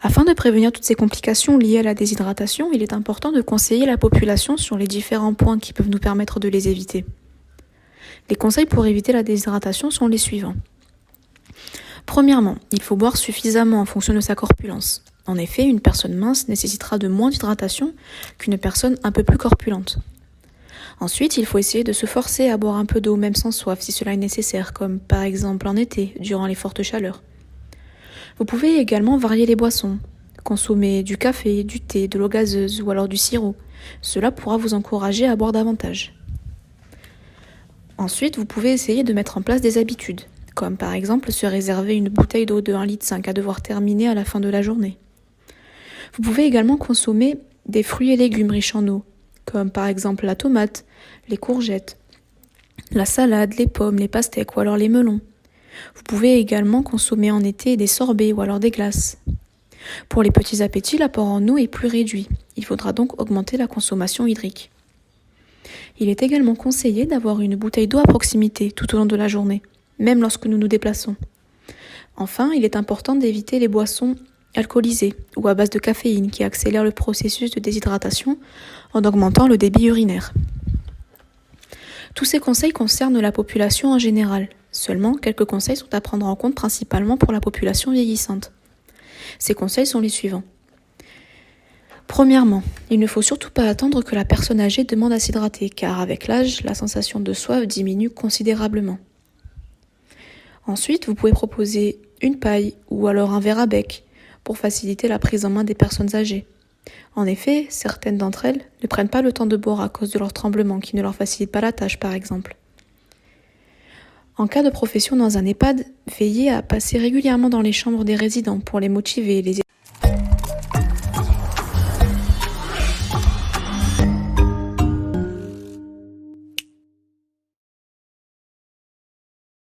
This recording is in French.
Afin de prévenir toutes ces complications liées à la déshydratation, il est important de conseiller la population sur les différents points qui peuvent nous permettre de les éviter. Les conseils pour éviter la déshydratation sont les suivants. Premièrement, il faut boire suffisamment en fonction de sa corpulence. En effet, une personne mince nécessitera de moins d'hydratation qu'une personne un peu plus corpulente. Ensuite, il faut essayer de se forcer à boire un peu d'eau même sans soif si cela est nécessaire, comme par exemple en été, durant les fortes chaleurs. Vous pouvez également varier les boissons. Consommer du café, du thé, de l'eau gazeuse ou alors du sirop. Cela pourra vous encourager à boire davantage. Ensuite, vous pouvez essayer de mettre en place des habitudes, comme par exemple se réserver une bouteille d'eau de 1,5 litre à devoir terminer à la fin de la journée. Vous pouvez également consommer des fruits et légumes riches en eau, comme par exemple la tomate, les courgettes, la salade, les pommes, les pastèques ou alors les melons. Vous pouvez également consommer en été des sorbets ou alors des glaces. Pour les petits appétits, l'apport en eau est plus réduit. Il faudra donc augmenter la consommation hydrique. Il est également conseillé d'avoir une bouteille d'eau à proximité tout au long de la journée, même lorsque nous nous déplaçons. Enfin, il est important d'éviter les boissons alcoolisées ou à base de caféine qui accélèrent le processus de déshydratation en augmentant le débit urinaire. Tous ces conseils concernent la population en général. Seulement, quelques conseils sont à prendre en compte principalement pour la population vieillissante. Ces conseils sont les suivants. Premièrement, il ne faut surtout pas attendre que la personne âgée demande à s'hydrater, car avec l'âge, la sensation de soif diminue considérablement. Ensuite, vous pouvez proposer une paille ou alors un verre à bec pour faciliter la prise en main des personnes âgées. En effet, certaines d'entre elles ne prennent pas le temps de boire à cause de leur tremblement qui ne leur facilite pas la tâche par exemple. En cas de profession dans un EHPAD, veillez à passer régulièrement dans les chambres des résidents pour les motiver et les aider.